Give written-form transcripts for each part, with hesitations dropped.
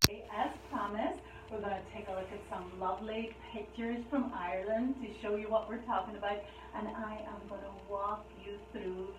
As promised, we're going to take a look at some lovely pictures from Ireland to show you what we're talking about, and I am going to walk you through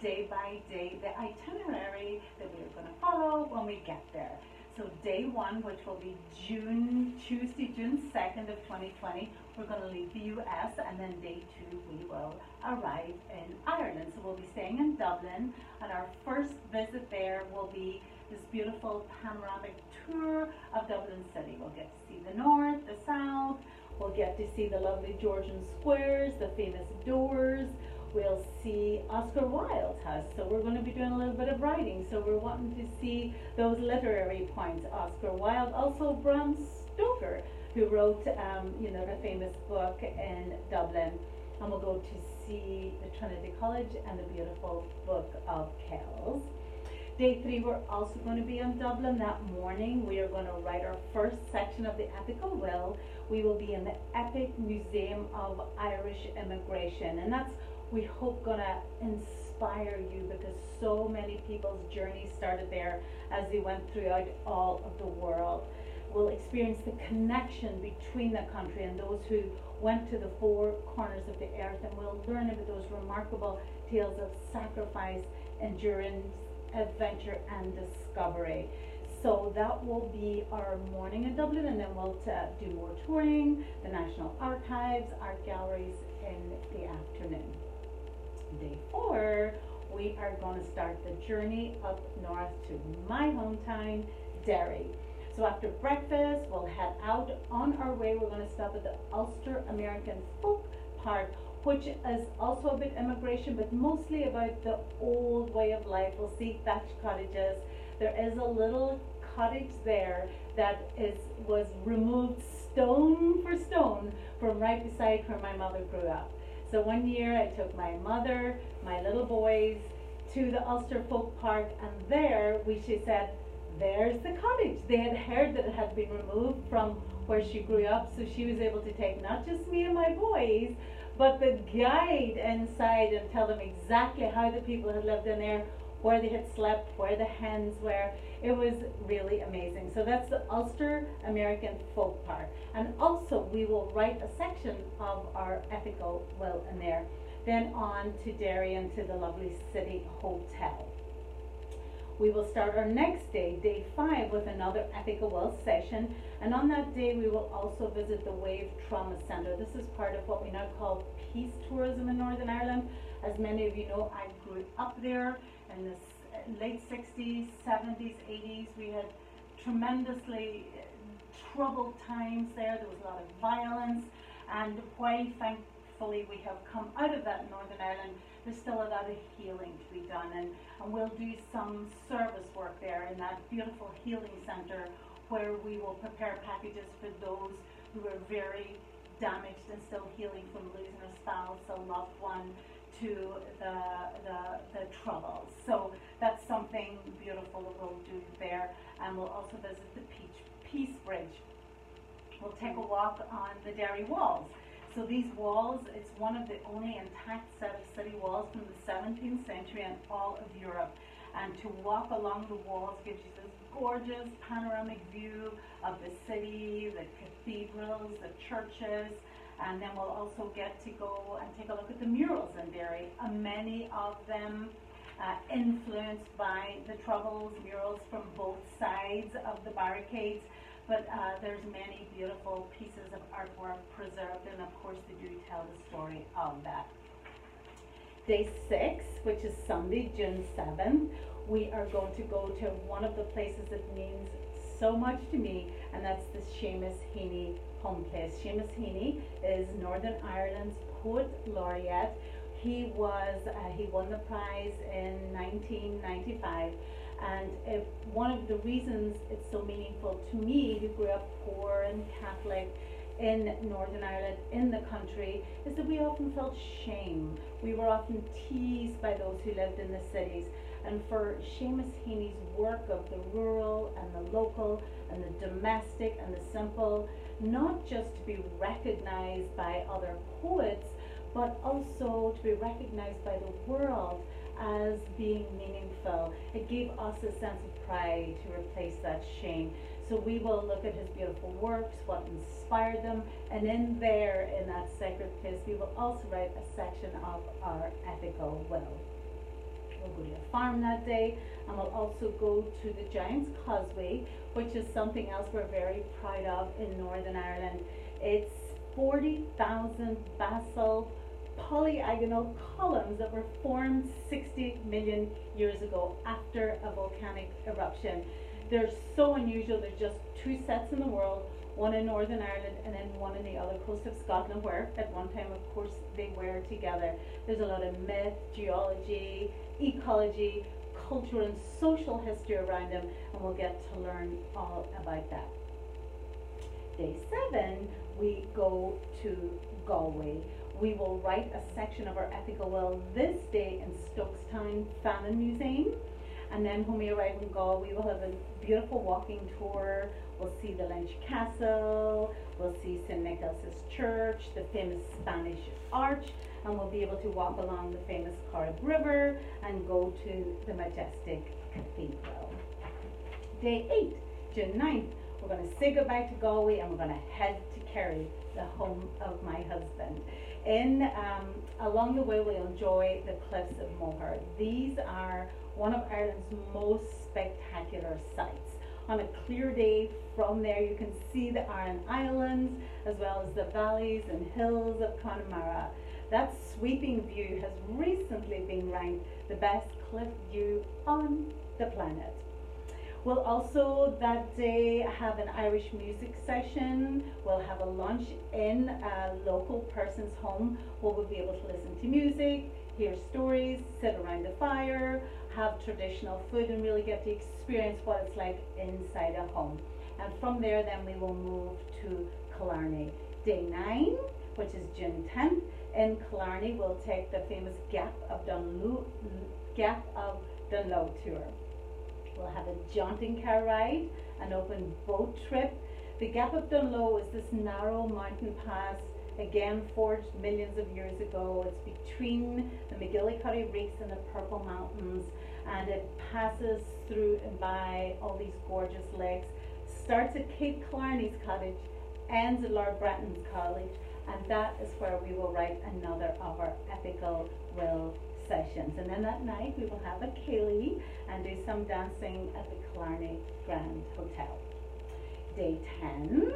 day by day the itinerary that we're going to follow when we get there. So day one, which will be Tuesday, June 2nd of 2020, we're going to leave the US, and then day two we will arrive in Ireland. So we'll be staying in Dublin, and our first visit there will be this beautiful panoramic tour of Dublin City. We'll get to see the north, the south, we'll get to see the lovely Georgian squares, the famous doors. We'll see Oscar Wilde's house, so we're going to be doing a little bit of writing, so we're wanting to see those literary points. Oscar Wilde, also Bram Stoker, who wrote the famous book in Dublin, and we'll go to see the Trinity College and the beautiful Book of Kells. Day three, we're also going to be in Dublin. That morning we are going to write our first section of the ethical will. We will be in the Epic Museum of Irish Immigration, and that's, we hope, going to inspire you, because so many people's journeys started there as they went throughout all of the world. We'll experience the connection between the country and those who went to the four corners of the earth, and we'll learn about those remarkable tales of sacrifice, endurance, adventure and discovery. So that will be our morning in Dublin, and then we'll do more touring, the National Archives, art galleries in the afternoon. Day four, we are going to start the journey up north to my hometown, Derry. So after breakfast, we'll head out. On our way, we're going to stop at the Ulster American Folk Park, which is also a bit immigration, but mostly about the old way of life. We'll see thatched cottages. There is a little cottage there that was removed stone for stone from right beside where my mother grew up. So one year I took my mother, my little boys, to the Ulster Folk Park, and there she said, there's the cottage. They had heard that it had been removed from where she grew up, so she was able to take not just me and my boys, but the guide inside and tell them exactly how the people had lived in there, where they had slept, where the hens were. It was really amazing. So that's the Ulster American Folk Park. And also we will write a section of our ethical will in there. Then on to Derry and to the lovely City Hotel. We will start our next day, day 5, with another ethical will session, and on that day we will also visit the Wave Trauma Centre. This is part of what we now call peace tourism in Northern Ireland. As many of you know, I grew up there in the late 60s, 70s, 80s. We had tremendously troubled times there. There was a lot of violence, and while thankfully we have come out of that in Northern Ireland, there's still a lot of healing to be done, and we'll do some service work there in that beautiful healing centre, where we will prepare packages for those who are very damaged and still healing from losing a spouse, a loved one, to the troubles. So that's something beautiful that we'll do there, and we'll also visit the Peace Bridge. We'll take a walk on the Derry walls. So these walls, it's one of the only intact set of city walls from the 17th century in all of Europe. And to walk along the walls gives you this gorgeous panoramic view of the city, the cathedrals, the churches, and then we'll also get to go and take a look at the murals in Derry. Many of them influenced by the Troubles, murals from both sides of the barricades. But there's many beautiful pieces of artwork preserved, and of course they do tell the story of that. Day 6, which is Sunday, June 7th, we are going to go to one of the places that means so much to me, and that's the Seamus Heaney Homeplace. Seamus Heaney is Northern Ireland's poet laureate. He won the prize in 1995. And one of the reasons it's so meaningful to me, who grew up poor and Catholic in Northern Ireland, in the country, is that we often felt shame. We were often teased by those who lived in the cities. And for Seamus Heaney's work of the rural and the local and the domestic and the simple, not just to be recognized by other poets, but also to be recognized by the world as being meaningful. It gave us a sense of pride to replace that shame. So So we will look at his beautiful works, what inspired them, and in there, in that sacred place, we will also write a section of our ethical will. We'll go to a farm that day, and we'll also go to the Giant's Causeway, which is something else we're very proud of in Northern Ireland. It's 40,000 basalt polyagonal columns that were formed 60 million years ago after a volcanic eruption. They're so unusual. There's just two sets in the world, one in Northern Ireland and then one in the other coast of Scotland, where at one time, of course, they were together. There's a lot of myth, geology, ecology, culture and social history around them, and we'll get to learn all about that. Day 7, we go to Galway. We will write a section of our ethical will this day in Stokestown Famine Museum. And then when we arrive in Galway, we will have a beautiful walking tour. We'll see the Lynch Castle, we'll see St. Nicholas's Church, the famous Spanish Arch, and we'll be able to walk along the famous Corrib River and go to the majestic cathedral. Day 8, June 9th, we're going to say goodbye to Galway and we're going to head to Kerry, the home of my husband. Along the way, we'll enjoy the cliffs of Moher. These are one of Ireland's most spectacular sights. On a clear day from there, you can see the Aran Islands as well as the valleys and hills of Connemara. That sweeping view has recently been ranked the best cliff view on the planet. We'll also that day have an Irish music session. We'll have a lunch in a local person's home where we'll be able to listen to music, hear stories, sit around the fire, have traditional food, and really get to experience what it's like inside a home. And from there, then we will move to Killarney. Day 9, which is June 10th, in Killarney, we'll take the famous Gap of Dunloe tour. We'll have a jaunting car ride, an open boat trip. The Gap of Dunloe is this narrow mountain pass, again forged millions of years ago. It's between the McGillicuddy Reefs and the Purple Mountains, and it passes through and by all these gorgeous lakes. Starts at Kate Killarney's cottage, ends at Lord Bretton's cottage, and that is where we will write another of our ethical will sessions. And then that night we will have a ceilidh and do some dancing at the Killarney Grand Hotel. Day 10,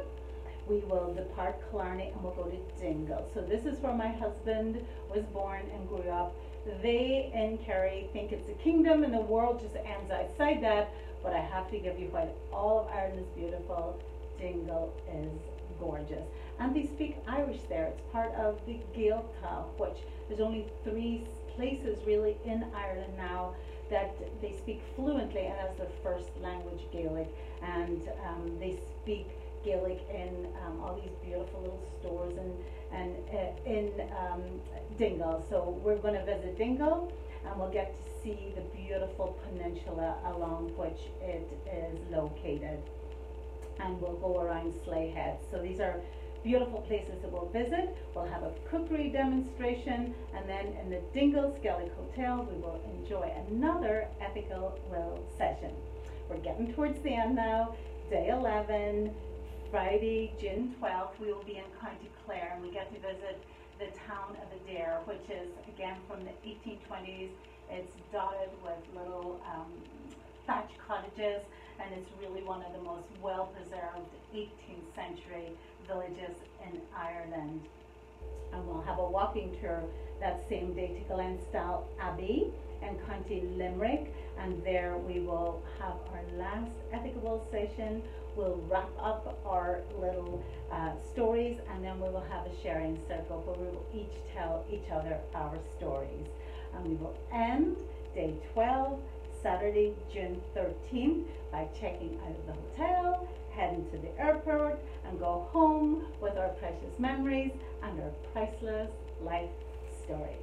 we will depart Killarney and we'll go to Dingle. So this is where my husband was born and grew up. They in Kerry think it's a kingdom and the world just ends outside that, but I have to give you, while all of Ireland is beautiful, Dingle is gorgeous. And they speak Irish there. It's part of the Gaeltacht, which there's only 3 places really in Ireland now that they speak fluently and as their first language Gaelic, and they speak Gaelic in all these beautiful little stores and in Dingle. So we're going to visit Dingle and we'll get to see the beautiful peninsula along which it is located, and we'll go around Sleigh Head. So these are beautiful places that we'll visit. We'll have a cookery demonstration, and then in the Dingle Skellig Hotel we will enjoy another ethical will session. We're getting towards the end now. Day 11, Friday, June 12th, we will be in County Clare, and we get to visit the town of Adair, which is again from the 1820s. It's dotted with little thatch cottages, and it's really one of the most well-preserved 18th century villages in Ireland. And we'll have a walking tour that same day to Glenstall Abbey in County Limerick, and there we will have our last ethical session. We'll wrap up our little stories, and then we will have a sharing circle where we will each tell each other our stories. And we will end day 12, Saturday, June 13th, by checking out of the hotel, heading to the airport, and go home with our precious memories and our priceless life stories.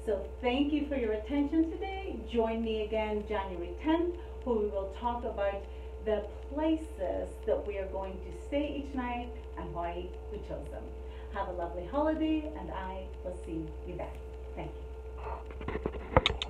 So thank you for your attention today. Join me again January 10th, where we will talk about the places that we are going to stay each night and why we chose them. Have a lovely holiday, and I will see you then. Thank you.